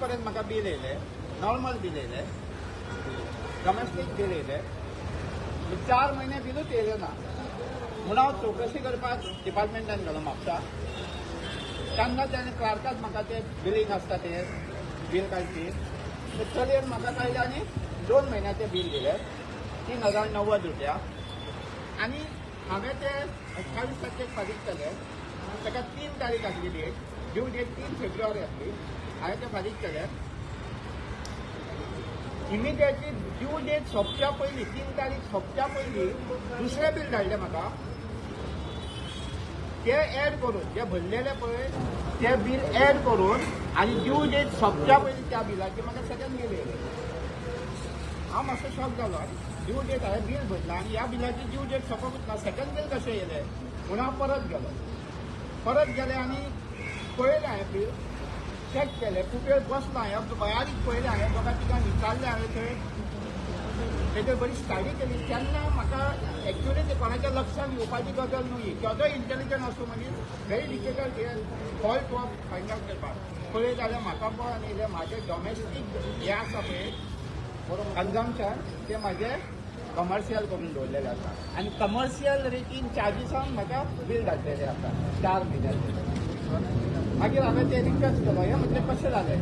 पर्यंत म्हाका बील येयले, नॉर्मल बील येयले, डोमेस्टीक बील येयले, 4 म्हयने बिलूच येयलें ना. म्हणून हांव चवकशी करपाक डिपार्टमेंटान गेलो म्हापसा. तेन्ना तेणें क्लार्काक म्हाका ते बिलींग आसता ते बील काडची चलयेन म्हाका काडलें आनी 2 म्हयन्याचें बील दिलें, 3090 रुपया. आनी हांवें ते 28 तारखेक फारीक केलें. ताका 3 तारीख आसली डेट, ड्यू डेट 3 फेब्रुवारी आसली. हांवें तें फारीक केलें. इमिडिएटली ड्यू डेट सोंपच्या पयलीं 3 तारीख सोंपच्या पयलीं दुसरें बील धाडलें म्हाका. ते एड करून जे भरलेले पळय ते बील एड करून आनी ड्यू डेट सोंपच्या पयलीं त्या बिलाची म्हाका सेकंड बील येयलें. हांव मातसो शॉक जालो. ड्यू डेट हांवें बील भरला आनी ह्या बिलाची ड्यू डेट सोंपकूच ना, सेकंड बील कशें येयलें म्हणून हांव परत गेलें आनी पळयलें हांवें बील, चॅक केलें, कुपेर बसलो हांवें, बारीक पळयलें हांवें, दोगां तिगां विचारलें हांवें थंय, तेजेर बरी स्टडी केली. तेन्ना म्हाका एक्चुली ते कोणाच्या लक्षांत येवपाची गजाल न्हय. केदो इंटेलिजंट आसूं मनीस very difficult fault of find out करपाक. पळय जाल्यार म्हाका पळोवन येयलें म्हाजें डोमेस्टीक हें आसा पळय कन्जम्पशन ते म्हाजें कमर्शियल करून दवरलेलें आसा आनी कमर्शियल रेटीन चार्जीसान म्हाका बील धाडलेलें आसा 4 म्हयन्याचें. मागीर हांवें ते रिक्वेस्ट केलो, हें म्हणजे कशें जालें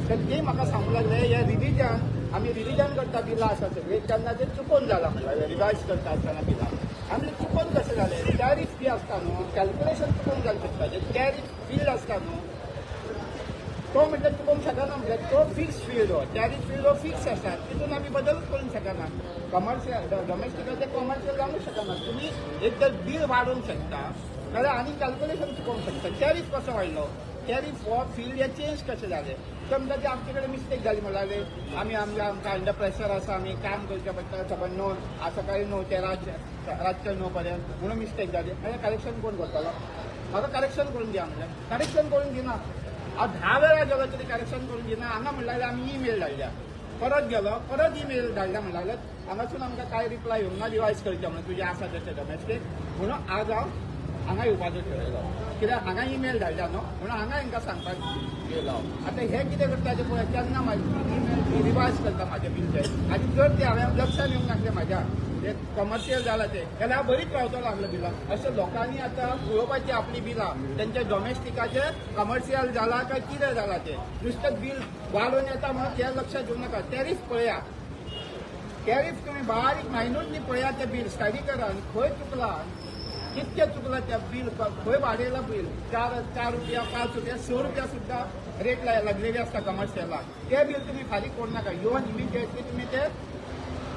तर ते म्हाका सांगूंक लागले हे रिविजन आमी रिविजन करता बिलां आसा सगळीं तेन्ना ते चुकून जाला म्हणल्यार रिवायज करता आसतना बिलां आमी चुकून कशें जालें. टॅरीफ फी आसता न्हू, कॅल्क्युलेशन चुकून जालें शकता. जे टॅरीफ फील्ड आसता न्हू तो म्हणजे चुकूंक शकना. म्हणजे तो फिक्स फील्ड हो, टॅरीफ फील्ड हो फिक्स आसता, तितून आमी बदलूच करूंक शकना. कमर्शियल डोमेस्टिकाचें कमर्शियल जावंक शकना. तुमी एक तर बील वाडोवंक शकता नाजाल्यार आनी कॅल्क्युलेशन चुकोवंक शकता. टॅरीफ कसो वाडलो, टॅरीफ हो फील्ड हे चेंज कशें जालें. तर म्हणटा ते आमचे कडेन मिस्टेक जाली म्हणल्यार आमकां अंडर प्रेशर आसा, आमी काम करचें पडटा, सकाळी 9 सकाळी 9 ते रातचे 9 पर्यंत म्हणून मिस्टेक जाली. आनी करेक्शन कोण करतलो, म्हाका करेक्शन करून दिया म्हणल्यार करेक्शन करून दिना. हांव 10 वेळा गेलो तरी करेक्शन करून दिना. हांगा म्हणल्यार आमी ईमेल धाडल्या, परत गेलो परत ईमेल धाडल्या म्हणल्यार हांगासून आमकां कांय रिप्लाय येवंक ना, रिवायज करचें म्हणून तुजें आसा तशें डोमेस्टीक. म्हणून आज हांव हांगा येवपाचो ठरयलो, कित्याक हांगा ईमेल धाडल्या न्हू म्हणून हांगा हांकां सांगपाक गेलो. आतां हे कितें करता तें पळय, केन्ना म्हाजी ईमेल रिवायज करता म्हाजें बिलचें. आनी जर ते हांवें लक्षान येवंक नासलें म्हाज्या जे कमर्शियल जालां तें जाल्यार हांव बरीच रावतलो लागलो बिलां. अशें लोकांनी आतां पळोवपाची आपली बिलां तेंच्या डोमेस्टिकाचें कमर्शियल जाला काय कितें जालां तें. नुस्तें बील वाडोवन येता म्हणून तें लक्षात घेवं नाका. टॅरीफ पळया, टॅरीफ तुमी बारीक मायन्यूटली पळया तें बील स्टडी करा आनी खंय चुकलां कितकें चुकलां तें बील, खंय वाडयलां बील. 4 रुपया 5 रुपया 6 रुपया सुद्दां रेट लागलेली आसता कमर्शियलाक. तें बील तुमी फारीक करूं नाका. येवन इमिडिएटली तुमी तें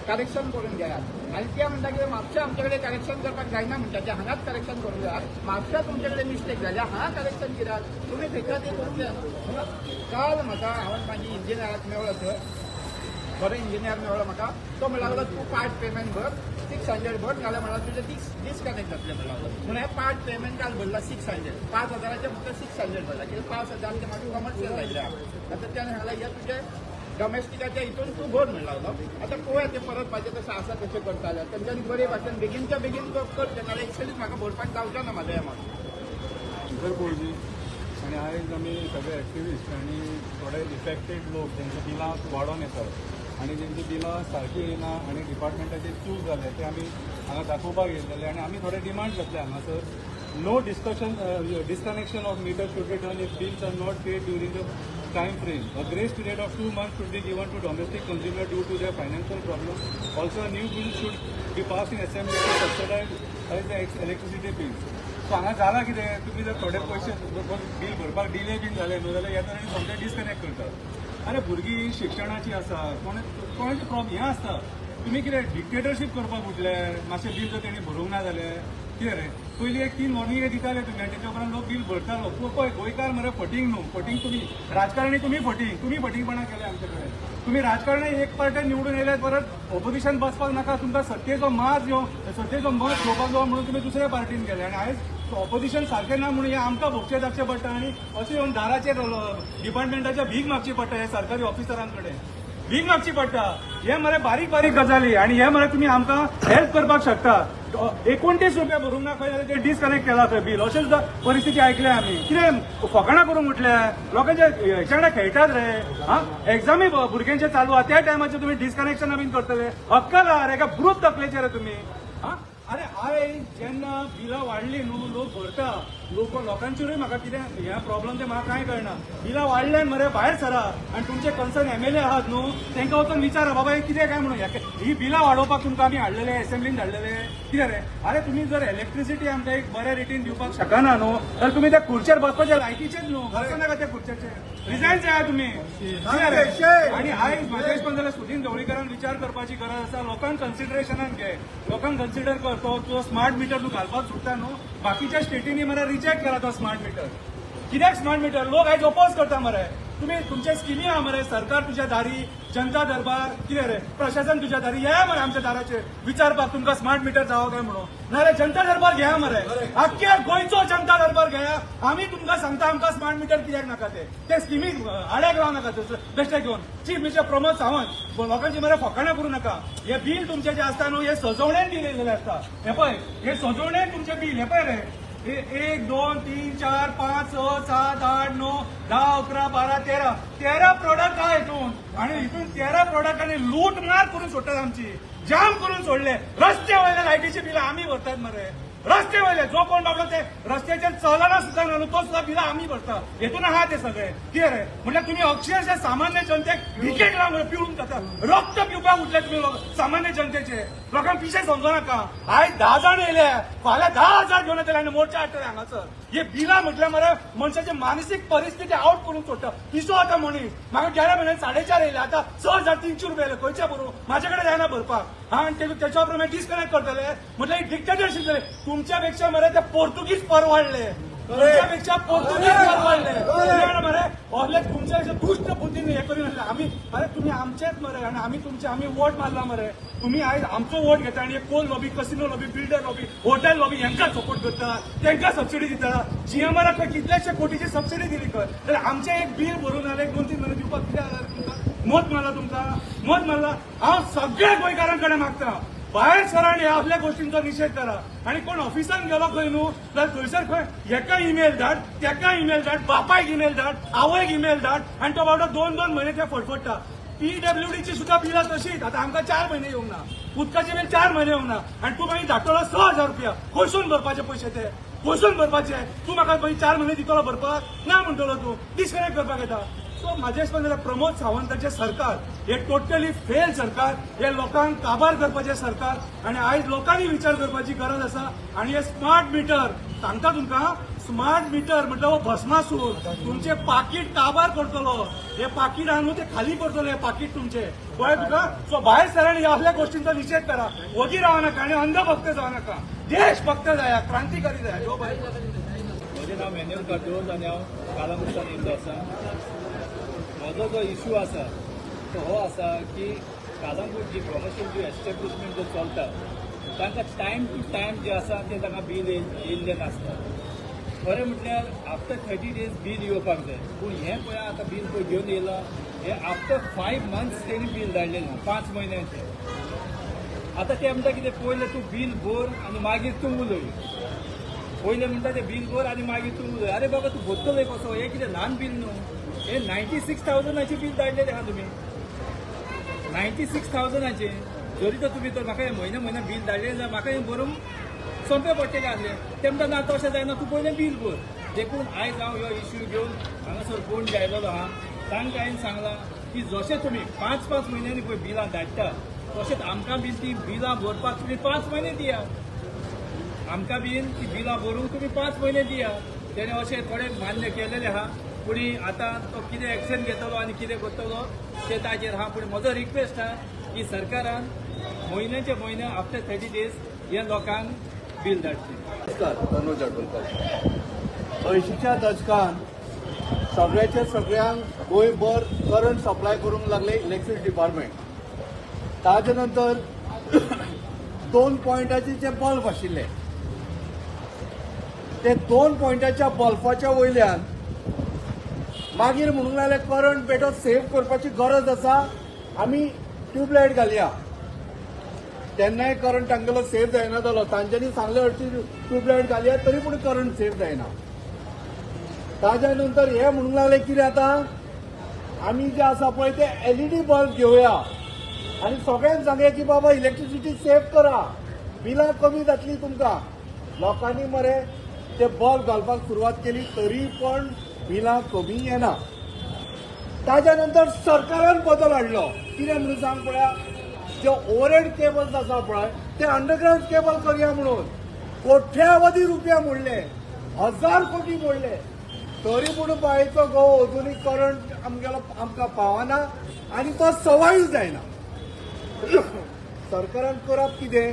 करेक्शन करून घेयात. आनी ते म्हणटा की म्हापशा आमचे कडेन करेक्शन करपाक जायना म्हणटा, ते हांगाच करेक्शन करून घेयात. म्हापशा तुमचे कडेन मिस्टेक जाल्या, हांगा करेक्शन कित्याक तुमी थंयच्या ते करून. काल म्हाका हांवें म्हाजी इंजिनियराक मेळ्ळो थंय, बरो इंजिनियर मेळ्ळो म्हाका. तो म्हणूंक लागलो तूं पार्ट पेमेंट भर 600 भर नाल्यार म्हणल्यार तुजें डिस्कनेक्ट जातलें म्हणूंक लागलो. म्हणून हे पार्ट पेमेंट काल भरला 600, 5000चे फक्त 600 भरला. कित्याक 5000 ते म्हाका कमर्शियल जाल्ले. आतां त्याने सांगलें हे तुजें डोमेस्टिकाच्या हितून तूं भर म्हणूंक लागलो. आतां पळोवया तें परत म्हाजें तशें आसा तशें करता जाल्यार तेंच्यांनी बरे भाशेन बेगीनच्या बेगीन करचें, नाल्यार एक्चुअली म्हाका भरपाक जावचें ना म्हाजें एमावंट. शुगर पळोवची आनी आयज आमी सगळे एक्टिविस्ट आनी थोडे इफेक्टेड लोक जेंची बिलां वाडोवन येतात आनी जेंची बिलां सारकी येयना आनी डिपार्टमेंटाचेर चूक जाले ते आमी हांगा दाखोवपाक येयलेले. आनी आमी थोडे डिमांड घातले हांगासर. No disconnection of meter should be done if bills are not paid during the time frame. A grace period of 2 months should be given to domestic consumer due to their financial problem. Also, a new bill should be passed in assembly to subsidize the electricity bills. So हांगा जाला कितें, तुमी जर थोडे पयशे bill भरपाक delay bin जाले न्हू जाल्यार येता आनी सोमते डिस्कनेक्ट करतात. अरे भुरगीं शिक्षणाची आसा, कोणाची प्रॉब्लम हें आसता. तुमी कितें डिक्टेटरशीप करपाक उठले, मातशें बील जर तेणी भरूंक ना जालें कितें रे. पयलीं एक 3 वॉर्निंगे दिताले तुमी आनी तेच्या उपरांत लोक बील भरतालो. पळय गोंयकार मरे फटींग न्हू, फटींग तुमी राजकारणी, तुमी फटींगपणां केले आमचे कडेन. तुम्ही राजकारणी एक पार्टी निवडून येयल्यात परत ऑपोजिशन बसपाक नाका, तुमकां सत्तेचो माज यो सत्तेचो मत घेवपाक जावं म्हणून तुमी दुसऱ्या पार्टीन गेले. आनी आयज ऑपोजिशन सारकें ना म्हणून हे आमकां भोगचें धाडचें पडटा आनी अशें येवन दाराचेर डिपार्टमेंटाच्या भीक मागची पडटा. हे सरकारी ऑफिसरां कडेन भीक मागची पडटा. हे मरे बारीक बारीक गजाली आनी हे मरे तुमी आमकां हेल्प करपाक शकता. ₹29 भरूंक ना खंय ते डिस्कनेक्ट केला खंय बील अशें सुद्दां परिस्थिती आयकल्या आमी कितें फकाणां करूंक म्हटल्या लोकांचे हेच्या वांगडा खेळटात रे हा एक्झामी भुरग्यांचे चालू आहा त्या टायमाचेर तुमी डिस्कनेक्शनां बीन करतले अक्कल आहा रे काय ब्रूद तकलेचे रे तुमी हा अरे आयज जेन्ना बिलां वाडली न्हू लोक भरता लोकांचेरूय म्हाका कितें हे प्रॉब्लम ते म्हाका कांय कळना बिलां वाडल्यान मरे भायर सरा आनी तुमचे कन्सर्न MLA आहात न्हू तांकां वचून विचारा बाबा हे कितें काय म्हणून ही बिलां वाडोवपाक तुमकां आमी हाडलेले एसेंब्लीन धाडलेले कितें रे अरे तुमी जर इलेक्ट्रिसिटी आमकां एक बऱ्या रितीन दिवपाक शकना न्हू जाल्यार तुमी त्या खुर्चेर बसपाचे लायकीचेच न्हू बसनाका त्या खुर्चेचेर रिजायन जाय तुमी आणि आयज म्हाज्या हिसपान जाल्यार सुदीन ढवळीकरान विचार करपाची गरज आसा लोकांक कन्सिडरेशनान घे लोकांक कन्सिडर कर तो स्मार्ट मीटर तूं घालपाक सुटता न्हू बाकीच्या स्टेटींनी मरे रिजेक्ट करा तो स्मार्ट मीटर कित्याक स्मार्ट मीटर लोक आयज ओपोज करता मरे तुम्ही तुमचे स्किमी आहा मरे सरकार तुझ्या दारी जनता दरबार कितें रे प्रशासन तुझ्या दारी या मरे आमच्या दाराचेर विचारपाक तुमकां स्मार्ट मीटर जावो काय म्हणून ना रे जनता दरबार घेया मरे आख्ख्या गोंयचो जनता दरबार घेया आमी तुमकां सांगता आमकां स्मार्ट मीटर कित्याक नाका ते स्किमी आड्याक राव नाका बेश्टे घेवन चीफ मिनिस्टर प्रमोद सावंत लोकांची मरे फकाणां करूं नाका हे बील तुमचे जे आसता न्हू हे सजवण्यान बील येयलेले आसता हे पळय हे सजवण्यान तुमचे बील हे पळय रे 1 2 3 4 5 6 7 8 9 10 11 12 13 प्रोडक्ट आहा हितून आणि हितून 13 प्रोडक्टांनी लूट मार करून सोडटात आमची जाम करून सोडले रस्ते वयले लायटीची बिलां आमी भरतात मरे रस्ते वयले जो कोण बाबलो ते रस्त्याचेर चलना सुद्दां न्हू तो सुद्दां बिलां आमी भरता हेतून आहा ते सगळे कितें रे म्हटल्यार तुमी अक्षरशः सामान्य जनतेक विकेट लावन पिवून जाता रक्त पिवपाक उठले तुमी सामान्य जनतेचे लोकांक पिशे समजो नाका आयज 10 जाण येयले फाल्यां 10,000 घेवन येतले आनी मोर्चा हाडटले हांगासर हे बिलां म्हटल्यार मरे मनशाची मानसीक परिस्थिती आउट करून सोडटा पिसो आता मनीस म्हाका गेल्या म्हयन्यात 4.5 येयले आतां 6,300 रुपया येयले खंयचे भरूं म्हाजे कडेन जायना भरपाक हा आनी त्याच्या प्रमाणे डिस्कनेक्ट करतले म्हटल्यार डिक्टेटरशीप जाले तुमच्यापेक्षा मरे ते पोर्तुगीज परवडले तुमच्यापेक्षा पोर्तुगीज परवडले मरे असले तुमच्या दुष्ट बुद्धीने हे करून आम्ही अरे तुम्ही आमचेच मरे आणि आम्ही वोट मारला मरे तुम्ही आयज आमचो वोट घेता आणि coal lobby casino lobby builder lobby hotel lobby यांका सपोर्ट करता त्यांना सबसिडी दिता GMRक कितल्याशे कोटीची सबसिडी दिली कर तर आमचे एक बिल भरून आले 2-3 महिने दिवपाक किती आला तुमकां मत मारला हांव सगळ्या गोंयकारांकडे मागता भायर सरा आणि आपल्या गोष्टींचा निषेध करा आणि कोण ऑफिसान गेलो खंय न्हू जाल्यार थंयसर खंय एका ईमेल धाड तेका ईमेल धाड बापायक ईमेल धाड आवयक ईमेल धाड आणि तो बाबडो 2-2 महिने ते फडफडटा PWDची सुद्धा बिलां तशीच आता आमकां 4 महिने येवंक ना उदकाचे बील 4 महिने येवंक ना आणि तूं मागीर धाडटलो 6,000 रुपया खंयसून भरपाचे पयशे ते खंयसून भरपाचे तूं म्हाका मागीर 4 महिने दितलो भरपाक ना म्हणटलो तूं डिस्कनेक्ट करपाक येता सो म्हाजे हिसपान जाल्यार प्रमोद सावंताचे सरकार हे टोटली फेल सरकार हे लोकांक काबार करपाचे सरकार आणि आयज लोकांनी विचार करपाची गरज आसा आणि हे स्मार्ट मीटर सांगता तुमकां स्मार्ट मीटर म्हटल्यार हो भस्मासूर तुमचे पाकीट काबार करतलो हे पाकीट आणून ते खाली करतलो हे पाकीट तुमचे कळ्ळें तुका सो भायर सरांनी असल्या गोष्टींचा निषेध करा वगी रावं नाका आणि अंधभक्त जावं नाका देशभक्त जाया क्रांतिकारी जाया जो भाई म्हजें नांव मॅन्युअल कार्दोज आनी हांव कालामुसान येयल्लो आसा म्हजो जो इशू आसा तो हो आसा की कालांगूट जी कमर्शियल जी एस्टॅब्लिशमेंट जो चलता तांकां टायम टू टायम जे आसा ते तांकां बील येयल्लें नासता खरें म्हटल्यार आफ्टर 30 days बील येवपाक जाय पूण हें पळय आतां बील पळय घेवन येयलां हें आफ्टर 5 months तेणी बील धाडलें ना 5 म्हयन्यांचें आतां ते म्हणटा कितें पयलें तूं बील भर आनी मागीर तूं उलय पयलें म्हणटा तें बील भर आनी मागीर तूं उलय आरे बाबा तूं भरतलो कसो हें कितें ल्हान बील न्हू हे 96,000ची बील धाडलेलें आहा तुमी 96,000चे जरी तर तुमी तर म्हाका म्हयने बील धाडलें जाल्यार म्हाका हें भरूंक सोंपें पडटलें आसलें ते म्हणटा ना तशें जायना तूं पयलें बील भर देखून आयज हांव हो इश्यू घेवन हांगासर कोण आयिल्लो आहा तांकां हांवें सांगलां की जशें तुमी 5-5 म्हयन्यांनी पळय बिलां धाडटा तशेंच आमकां बीन ती बिलां भरपाक तुमी 5 महिने दिया आमकां बीन ती बिलां भरूंक तुमी 5 महिने दिया तेणें अशें थोडे मान्य केलेलें आहा पूण आतां तो कितें एक्शन घेतलो आनी कितें करतलो ते ताचेर आहा पूण म्हजो रिक्वेस्ट आहा की सरकारान म्हयन्याचे म्हयने आफ्टर 30 days हे लोकांक बील धाडचें मनोज आडवणकर 80च्या दशकान सगळ्यांक गोंयभर करंट सप्लाय करूंक लागले इलेक्ट्रिसिटी डिपार्टमेंट ताजे नंतर 2 पॉयंटाचे जे बल्ब आशिल्ले ते 2 पॉयंटाच्या बल्बाच्या वयल्यान मागीर म्हणूंक लागले करंट बेटो सेव्ह करपाची गरज आसा आमी ट्यूबलायट घालया तेन्नाय करंट तांगेलो सेव जायना जालो. तांच्यांनी सांगले हरशी ट्यूबलायट घालया तरी पूण करंट सेव जायना. ताज्या नंतर हे म्हणूंक लागले कितें आतां आमी जे आसा पळय ते LED बल्ब घेवया आनी सगळ्यांक सांगया की बाबा इलेक्ट्रिसिटी सेव करा, बिलां कमी जातली तुमकां. लोकांनी मरे ते बल्ब घालपाक सुरवात केली तरी पण बिलां कमी येना. ताज्या नंतर सरकारान बदल हाडलो. कितें म्हणून सांग पळया, जे ओव्हरहेड केबल्स आसा पळय ते अंडरग्राउंड केबल करया म्हणून कोट्यावधी रुपया मोडले, 1000 कोटी मोडले. तरी पूण बायेचो घोव अजूनही करंट आमकां पावना आनी तो सवाय जायना. सरकारान करप कितें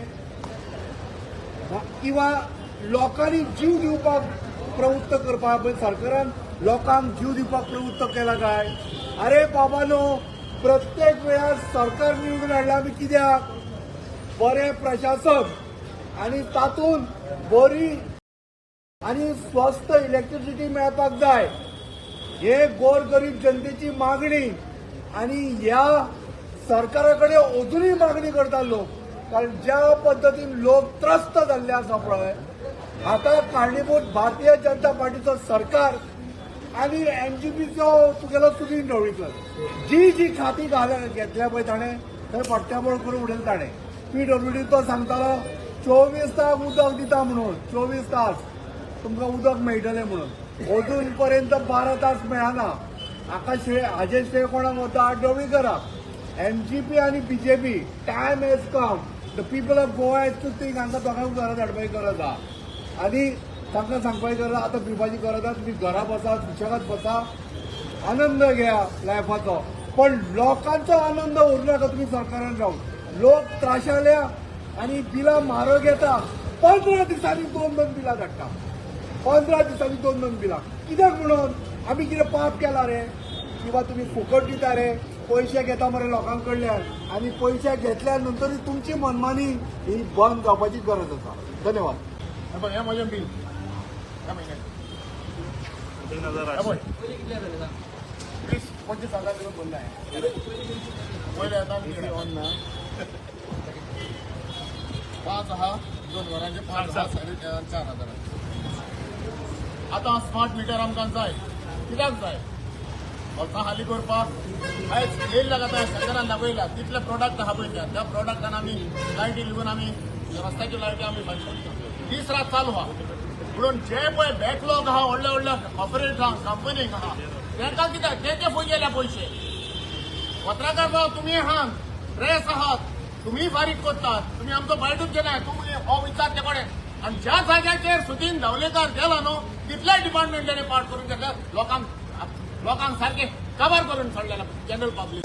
किंवा लोकांनी जीव दिवपाक प्रवृत्त करपाक पळय सरकारान लोकांक जीव दिवपाक प्रवृत्त केला काय? अरे बाबानो, प्रत्येक वेळार सरकार निवडून हाडला आमी कित्याक? बरें प्रशासन आनी तातूंत बरी आनी स्वस्त इलेक्ट्रिसिटी मेळपाक जाय. हे गोरगरीब जनतेची मागणी आनी ह्या सरकारा कडेन अजूनही मागणी करता लोक. कारण ज्या पद्दतीन लोक त्रस्त जाल्ले आसा पळय, हाका कारणीभूत भारतीय जनता पार्टीचो सरकार आनी NGPचो तुगेलो सुनील ढवळीकर. जी खाती घेतल्या पळय ताणें थंय पट्ट्याबोळ करून उडयले ताणें. PWD तो सांगतालो 24 तास उदक दिता म्हणून, 24 तास तुमकां उदक मेळटलें म्हणून. अजून पर्यंत 12 तास मेळना. हाजे श्रेय कोणाक वता? ढवळीकराक. NGP आणि BJP time has come. The people of Goa has to think हांकां दोगांक घरांत हाडपाची गरज आहा आनी तांकां सांगपाची गरज आहा आतां पिवपाची गरज आहा. तुमी घरा बसा, सुशेगाद बसा, आनंद घेया लायफाचो. पण लोकांचो आनंद उरनाका तुमी सरकारान रावन. लोक त्राशाल्या आनी बिलां म्हारग येता. 15 दिसांनी 2 बिलां धाडटा. 15 दिसांनी 2 बिलां. कित्याक म्हणून? आमी कितें पाप केला रे? किंवा तुमी फुकट दिता रे? पैसे घेता मरे लोकां कडल्यान आनी पैसे घेतल्या नंतरय तुमची मनमानी ही बंद जावपाची गरज आसा. धन्यवाद. हे म्हजें बील ह्या म्हयन्याक 20-25,000 किलो भरला आहे. पयले येता ऑन ना 5 आहा 2 वरांचे 5 आहा 4,500. आतां स्मार्ट मिटर आमकां जाय. कित्याक जाय? वर्सां हालीं करपाक आयज येयल्ल्या आतां सरकारान दाखयला तितले प्रोडक्ट आहा पळय त्या प्रोडक्टान आमी लायटी लिगून आमी रस्त्याच्यो लायटी आमी दीस रात चालू आहा. म्हणून जे पळय बॅकलॉग आहा व्हडल्या व्हडल्या कॉर्पोरेटांक कंपनीक आहा तांकां कित्याक ते फूय गेल्या पयशे. पत्रकार जावं तुमी आहात, प्रेस आहात, तुमी फारीक करतात, तुमी आमचो बायटूच गेलाय. तुमी हो विचार ते कडेन आनी ज्या जाग्याचेर सुदीन ढवळीकर गेला न्हू तितल्याच डिपार्टमेंटांनी पार्ट करून घेतल्या. लोकांक सारखे कवर करून सोडलेला जनरल पब्लीक.